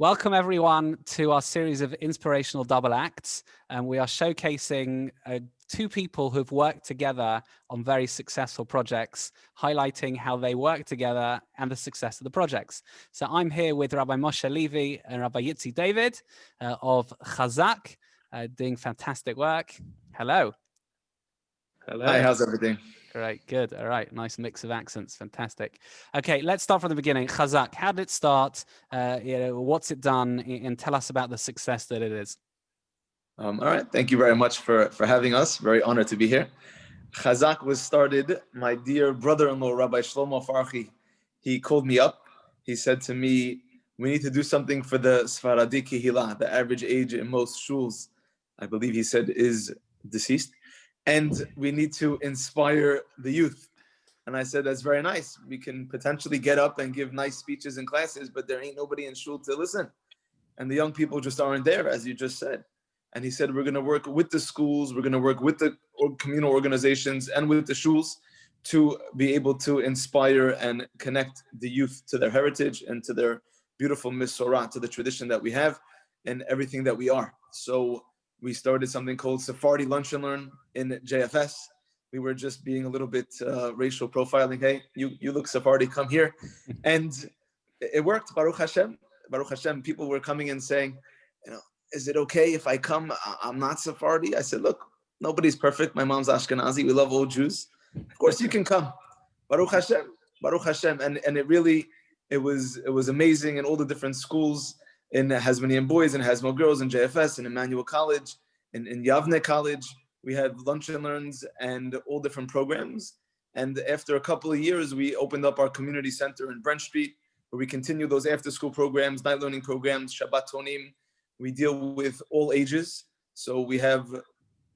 Welcome everyone to our series of inspirational double acts. And we are showcasing two people who've worked together on very successful projects, highlighting how they work together and the success of the projects. So I'm here with Rabbi Moshe Levy and Rabbi Yitsy David of Chazak, doing fantastic work. Hello. Hello. Hi, how's everything? Great, good. All right, nice mix of accents, fantastic. Okay, let's start from the beginning. Chazak, how did it start? What's it done? And tell us about the success that it is. All right, thank you very much for having us. Very honored to be here. Chazak was started, my dear brother-in-law, Rabbi Shlomo Farchi. He called me up. He said to me, we need to do something for the Sfaradi Kihila. The average age in most shuls, I believe he said, is deceased. And we need to inspire the youth. And I said, that's very nice. We can potentially get up and give nice speeches in classes, but there ain't nobody in shul to listen. And the young people just aren't there, as you just said. And he said, we're going to work with the schools, we're going to work with the communal organizations and with the shuls to be able to inspire and connect the youth to their heritage and to their beautiful misorah, to the tradition that we have and everything that we are. So we started something called Sephardi Lunch and Learn in JFS. We were just being a little bit racial profiling. Hey, you look Sephardi, come here. And it worked, Baruch Hashem. Baruch Hashem, people were coming and saying, is it okay if I come? I'm not Sephardi. I said, look, nobody's perfect. My mom's Ashkenazi. We love all Jews. Of course you can come. Baruch Hashem, Baruch Hashem. And it was amazing in all the different schools, in Hasmonean boys and Hasmo girls, in JFS, in Emmanuel College, in Yavne College. We had lunch and learns and all different programs. And after a couple of years, we opened up our community center in Brent Street, where we continue those after-school programs, night learning programs, Shabbat Tonim. We deal with all ages. So we have,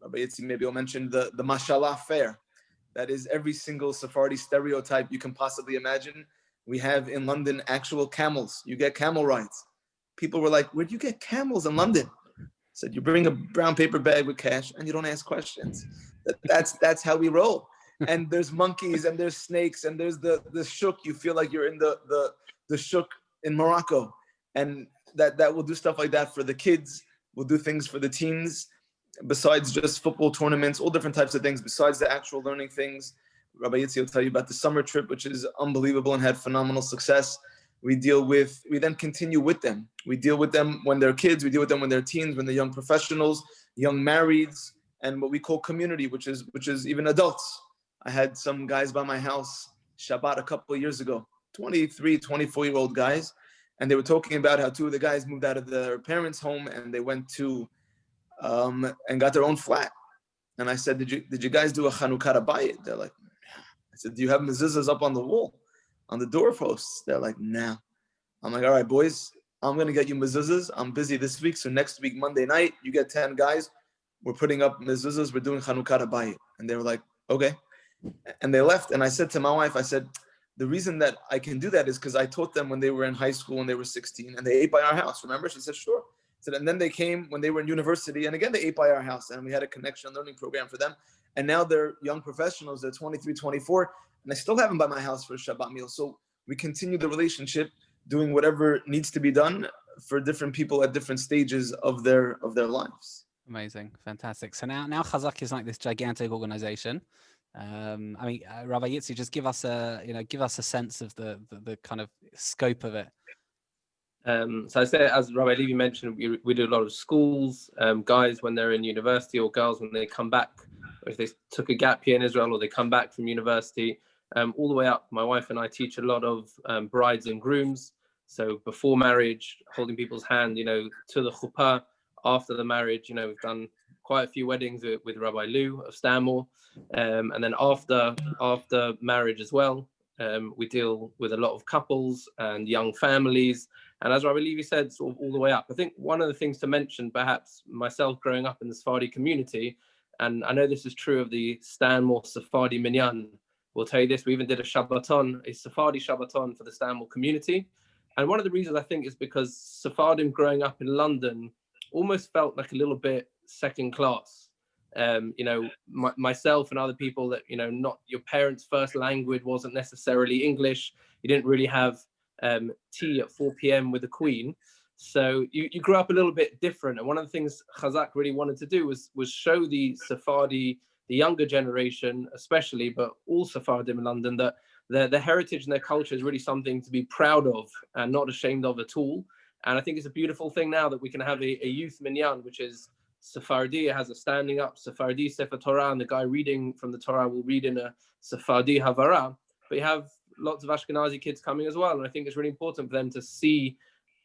Rabbi Yitsy maybe I'll mention the Mashallah Fair. That is every single Sephardi stereotype you can possibly imagine. We have in London actual camels. You get camel rides. People were like, where'd you get camels in London? I said, you bring a brown paper bag with cash and you don't ask questions. That's how we roll. And there's monkeys and there's snakes and there's the shuk. You feel like you're in the shuk in Morocco. And that will do stuff like that for the kids. We'll do things for the teens, besides just football tournaments, all different types of things, besides the actual learning things. Rabbi Yitsy will tell you about the summer trip, which is unbelievable and had phenomenal success. We then continue with them. We deal with them when they're kids, we deal with them when they're teens, when they're young professionals, young marrieds, and what we call community, which is even adults. I had some guys by my house, Shabbat, a couple of years ago, 23, 24-year-old guys, and they were talking about how two of the guys moved out of their parents' home and they went to, and got their own flat. And I said, did you guys do a Chanukah Bayit? They're like, yeah. I said, do you have mezuzahs up on the wall, on the doorposts? They're like, nah. I'm like, all right, boys, I'm going to get you mezuzahs. I'm busy this week. So next week, Monday night, you get 10 guys. We're putting up mezuzahs. We're doing Chanukah Bayit. And they were like, okay. And they left. And I said to my wife, I said, the reason that I can do that is because I taught them when they were in high school and they were 16 and they ate by our house. Remember? She said, sure. I said, and then they came when they were in university and again, they ate by our house and we had a connection learning program for them. And now they're young professionals. They're 23, 24, and I still have them by my house for a Shabbat meal. So we continue the relationship, doing whatever needs to be done for different people at different stages of their lives. Amazing, fantastic. So now Chazak is like this gigantic organization. Rabbi Yitsy, just give us a sense of the kind of scope of it. So I say, as Rabbi Levy mentioned, we do a lot of schools, guys when they're in university or girls when they come back, or if they took a gap year in Israel or they come back from university, all the way up. My wife and I teach a lot of brides and grooms. So before marriage, holding people's hand, to the chuppah. After the marriage, we've done quite a few weddings with Rabbi Lou of Stanmore. And then after marriage as well, we deal with a lot of couples and young families. And as Rabbi Levy said, sort of all the way up. I think one of the things to mention, perhaps myself growing up in the Sephardi community, and I know this is true of the Stanmore Sephardi Minyan, we'll tell you this, we even did a Shabbaton, a Sephardi Shabbaton for the Stanmore community. And one of the reasons I think is because Sephardim growing up in London almost felt like a little bit second class. Myself and other people that, not your parents' first language wasn't necessarily English. You didn't really have tea at 4 p.m. with the Queen. So you grew up a little bit different. And one of the things Chazak really wanted to do was show the Sephardi, the younger generation especially, but all Sephardim in London, that their heritage and their culture is really something to be proud of and not ashamed of at all. And I think it's a beautiful thing now that we can have a youth minyan, which is Sephardi. It has a standing up Sephardi Sefer Torah, and the guy reading from the Torah will read in a Sephardi Havara. But you have lots of Ashkenazi kids coming as well. And I think it's really important for them to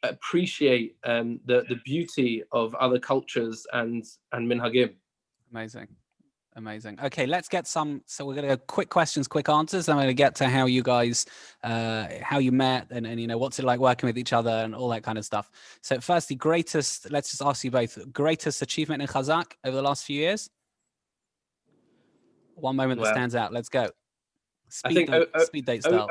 appreciate the beauty of other cultures and minhagim. Amazing. Okay, let's get some. So we're going to go quick questions, quick answers. I'm going to get to how you guys, how you met, and what's it like working with each other and all that kind of stuff. So firstly, let's just ask you both, greatest achievement in Chazak over the last few years? One moment that stands out. Let's go. Speed date style.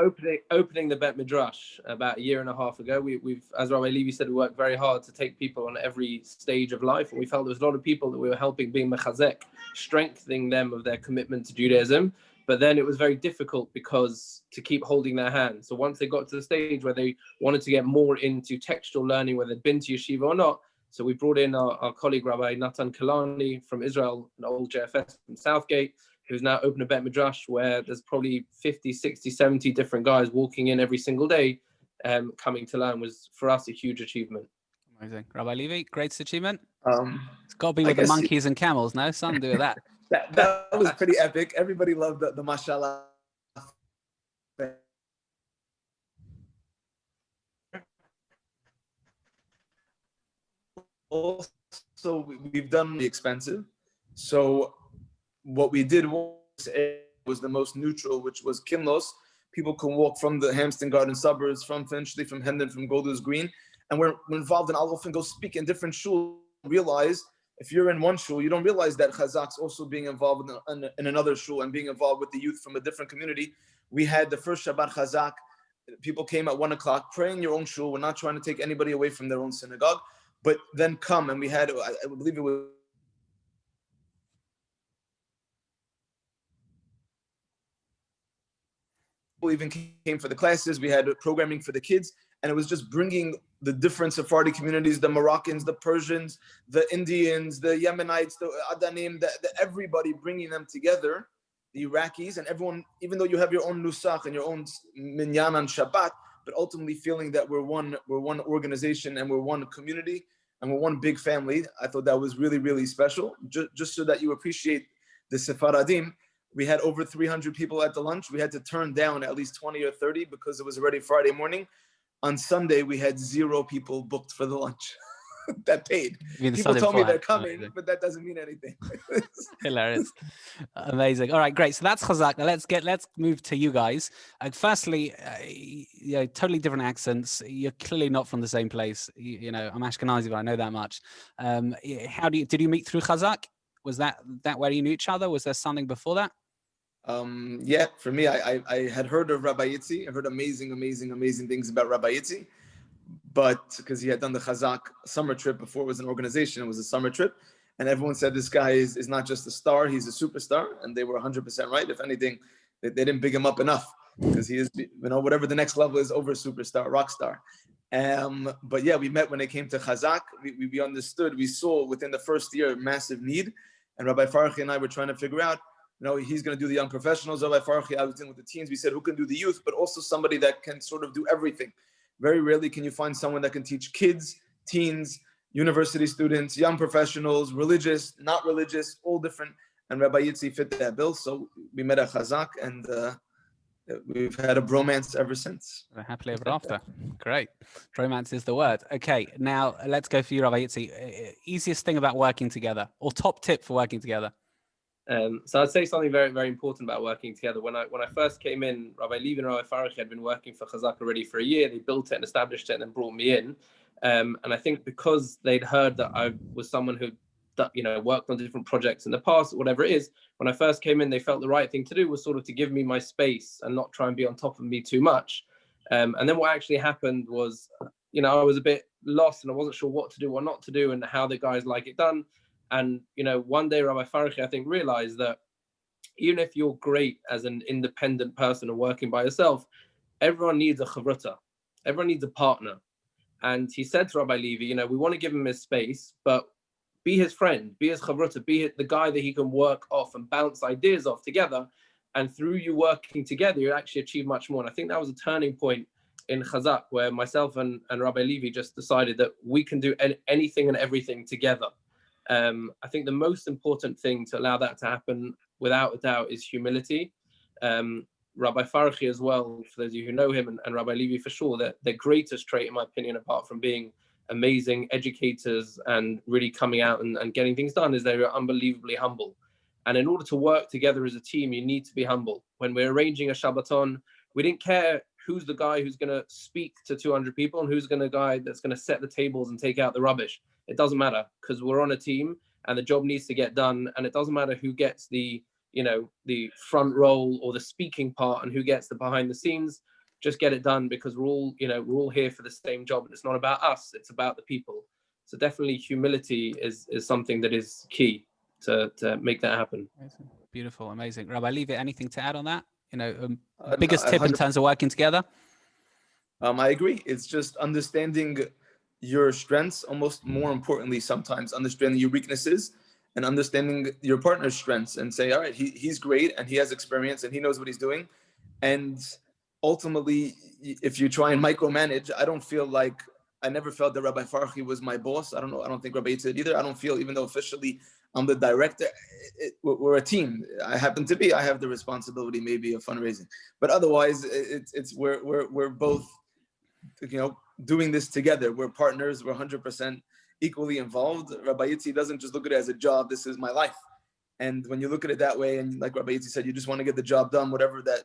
Opening the Bet Midrash about a year and a half ago. We've, as Rabbi Levy said, we worked very hard to take people on every stage of life, and we felt there was a lot of people that we were helping being mechazek, strengthening them of their commitment to Judaism. But then it was very difficult because to keep holding their hand. So once they got to the stage where they wanted to get more into textual learning, whether they'd been to yeshiva or not, so we brought in our colleague Rabbi Natan Kalani from Israel, an old JFS from Southgate, who's now opened a Bet Midrash where there's probably 50, 60, 70 different guys walking in every single day, coming to learn, was for us a huge achievement. Amazing. Rabbi Levy, greatest achievement? It's got to be with the monkeys and camels, no? Something to do with that. that was pretty epic. Everybody loved the mashallah. Also, we've done the expensive. So what we did was the most neutral, which was Kinlos. People can walk from the Hampstead Garden suburbs, from Finchley, from Hendon, from Golders Green, and we're involved in all often go speak in different shuls. Realize if you're in one shul, you don't realize that Chazak's also being involved in another shul and being involved with the youth from a different community. We had the first Shabbat Chazak. People came at 1 o'clock, pray in your own shul. We're not trying to take anybody away from their own synagogue, but then come, and we had, I believe it was even came for the classes. We had programming for the kids, and it was just bringing the different Sephardi communities, the Moroccans, the Persians, the Indians, the Yemenites, the Adanim, everybody, bringing them together, the Iraqis, and everyone, even though you have your own nusach and your own minyan on Shabbat, but ultimately feeling that we're one organization and we're one community and we're one big family. I thought that was really, really special. Just so that you appreciate the Sephardim. We had over 300 people at the lunch. We had to turn down at least 20 or 30 because it was already Friday morning. On Sunday, we had 0 people booked for the lunch that paid. People told me they're coming, but that doesn't mean anything. Hilarious. Amazing. All right, great. So that's Chazak. Now let's move to you guys. Firstly, totally different accents. You're clearly not from the same place. I'm Ashkenazi, but I know that much. Did you meet through Chazak? Was that where you knew each other? Was there something before that? Yeah, for me, I had heard of Rabbi Yitsy. I heard amazing things about Rabbi Yitsy, but because he had done the Chazak summer trip before it was an organization, it was a summer trip, and everyone said this guy is not just a star, he's a superstar, and they were 100% right. If anything, they didn't big him up enough because he is, whatever the next level is, over superstar, rock star. But yeah, we met when it came to Chazak. We understood, we saw within the first year massive need, and Rabbi Farchi and I were trying to figure out, he's going to do the young professionals. Rabbi Farchi, I was dealing with the teens. We said, who can do the youth, but also somebody that can sort of do everything. Very rarely can you find someone that can teach kids, teens, university students, young professionals, religious, not religious, all different. And Rabbi Yitsy fit that bill. So we met at Chazak, and we've had a bromance ever since. Happily ever after. Great. Bromance is the word. Okay, now let's go for you, Rabbi Yitsy. Easiest thing about working together, or top tip for working together? So I'd say something very, very important about working together. When I first came in, Rabbi Levy and Rabbi Farchi had been working for Chazak already for a year. They built it and established it and then brought me in. And I think because they'd heard that I was someone who worked on different projects in the past, whatever it is, when I first came in, they felt the right thing to do was sort of to give me my space and not try and be on top of me too much. And then what actually happened was, I was a bit lost and I wasn't sure what to do, what not to do, and how the guys like it done. And, one day Rabbi Farchi, I think, realized that even if you're great as an independent person and working by yourself, everyone needs a chavruta. Everyone needs a partner. And he said to Rabbi Levy, we want to give him his space, but be his friend, be his chavruta, be the guy that he can work off and bounce ideas off together. And through you working together, you actually achieve much more. And I think that was a turning point in Chazak, where myself and Rabbi Levy just decided that we can do anything and everything together. I think the most important thing to allow that to happen, without a doubt, is humility. Rabbi Farchi as well, for those of you who know him, and Rabbi Levy for sure, their greatest trait, in my opinion, apart from being amazing educators and really coming out and getting things done, is they're unbelievably humble. And in order to work together as a team, you need to be humble. When we're arranging a Shabbaton, we didn't care who's the guy who's going to speak to 200 people and who's the guy that's going to set the tables and take out the rubbish. It doesn't matter, because we're on a team and the job needs to get done. And it doesn't matter who gets the front role or the speaking part and who gets the behind the scenes. Just get it done, because we're all here for the same job. And it's not about us, it's about the people. So definitely humility is something that is key to make that happen. Beautiful, amazing. Rabbi Levy, anything to add on that? Biggest tip 100%. in terms of working together? I agree. It's just understanding your strengths, almost more importantly, sometimes understanding your weaknesses and understanding your partner's strengths, and say, all right, he's great and he has experience and he knows what he's doing. And ultimately, if you try and micromanage, I never felt that Rabbi Farchi was my boss. I don't think Rabbi Yitsy did either. I don't feel, even though officially I'm the director, we're a team. I have the responsibility maybe of fundraising, but otherwise we're both, doing this together. We're partners. We're 100% equally involved. Rabbi Yitsy doesn't just look at it as a job. This is my life. And when you look at it that way, and like Rabbi Yitsy said, you just want to get the job done, whatever that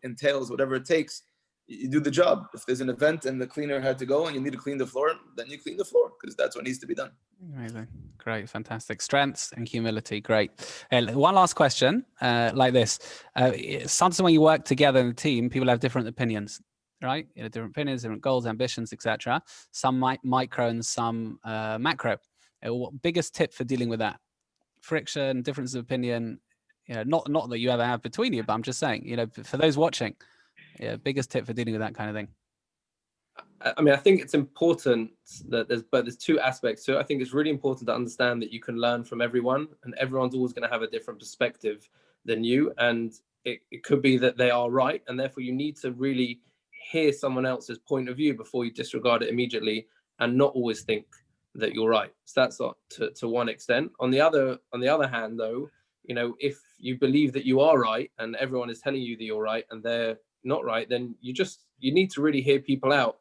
entails, whatever it takes, you do the job. If there's an event and the cleaner had to go and you need to clean the floor, then you clean the floor, because that's what needs to be done. Amazing. Great. Fantastic. Strengths and humility. Great. One last question like this. Sometimes when you work together in a team, people have different opinions, right? Different opinions, different goals, ambitions, etc. Some micro and some macro. What biggest tip for dealing with that? Friction, difference of opinion, not that you ever have between you, but I'm just saying, for those watching, biggest tip for dealing with that kind of thing. I mean, I think it's important that there's two aspects to it. I think it's really important to understand that you can learn from everyone, and everyone's always going to have a different perspective than you. And it could be that they are right, and therefore you need to really hear someone else's point of view before you disregard it immediately, and not always think that you're right. So that's not to one extent. On the other hand, though, if you believe that you are right and everyone is telling you that you're right and they're not right, then you need to really hear people out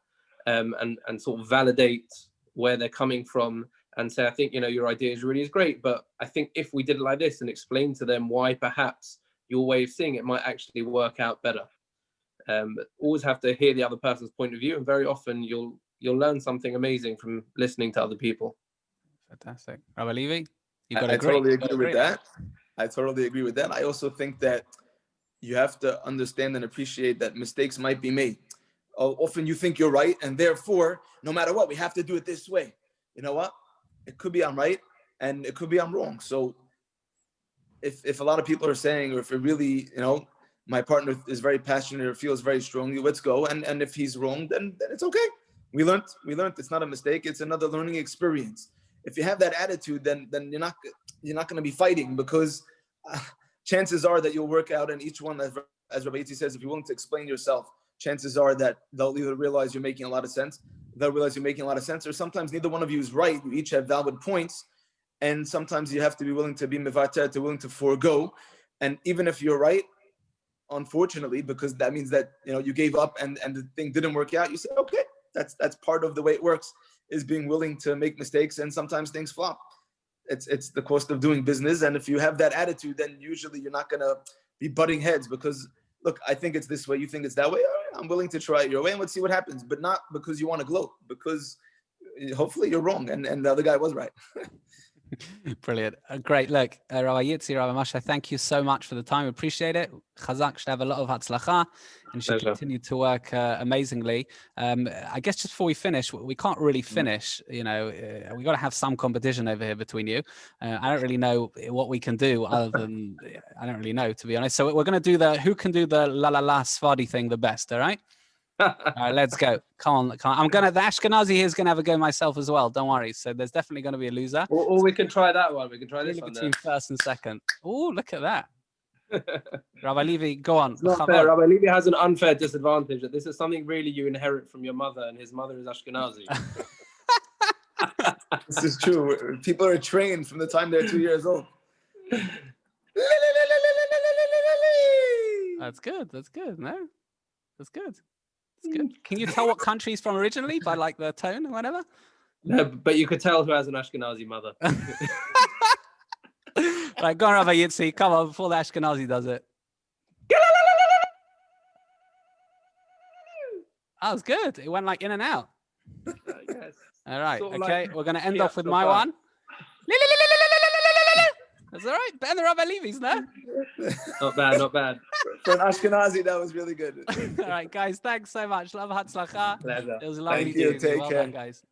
and sort of validate where they're coming from and say, I think, your idea is great, but I think if we did it like this, and explain to them why perhaps your way of seeing it might actually work out better. Always have to hear the other person's point of view, and very often you'll learn something amazing from listening to other people. Fantastic. Rabbi Levy, I totally agree with that. I totally agree with that. I also think that you have to understand and appreciate that mistakes might be made. Often you think you're right, and therefore, no matter what, we have to do it this way. You know what? It could be I'm right, and it could be I'm wrong. So if a lot of people are saying, or if it really, my partner is very passionate or feels very strongly, let's go. And if he's wrong, then it's okay. We learned. It's not a mistake. It's another learning experience. If you have that attitude, then you're not going to be fighting, because chances are that you'll work out. And each one, as Rabbi Yitsy says, if you're willing to explain yourself, chances are that they'll either realize you're making a lot of sense, or sometimes neither one of you is right. You each have valid points, and sometimes you have to be willing to be mevater, willing to forego. And even if you're right, unfortunately, because that means that you gave up and the thing didn't work out, you say, okay, that's part of the way it works, is being willing to make mistakes, and sometimes things flop. It's the cost of doing business. And if you have that attitude, then usually you're not gonna be butting heads, because look, I think it's this way, you think it's that way. All right, I'm willing to try it your way, and let's see what happens. But not because you want to gloat, because hopefully you're wrong and the other guy was right. Brilliant. Great. Look, Rabbi Yitsy, Rabbi Moshe, thank you so much for the time. Appreciate it. Chazak should have a lot of hatzlacha and should continue to work amazingly. I guess just before we finish, we can't really finish, we got to have some competition over here between you. I don't really know what we can do other than, I don't really know, to be honest. So we're going to do who can do the la la la Sfardi thing the best, all right? All right, let's go. Come on. The Ashkenazi here is gonna have a go myself as well. Don't worry. So there's definitely gonna be a loser. Or we can try that one. We can try this one between first and second. Oh, look at that. Rabbi Levy, go on. It's not fair. Rabbi Levy has an unfair disadvantage that this is something really you inherit from your mother, and his mother is Ashkenazi. This is true. People are trained from the time they're 2 years old. That's good. No, that's good. Can you tell what country he's from originally by like the tone or whatever? No, but you could tell who has an Ashkenazi mother. Right, go on, Rabbi Yitsy. Come on, before the Ashkenazi does it. That was good. It went like in and out. Yes. All right. Sort of okay, like we're going to end Fiat off with my Stefan. one. That's all right. Better than Rabbi Levy's, no? Not bad, not bad. For an Ashkenazi, that was really good. All right, guys. Thanks so much. Love Hatzlacha. Pleasure. It was lovely Thank you. to Take well care. done, guys.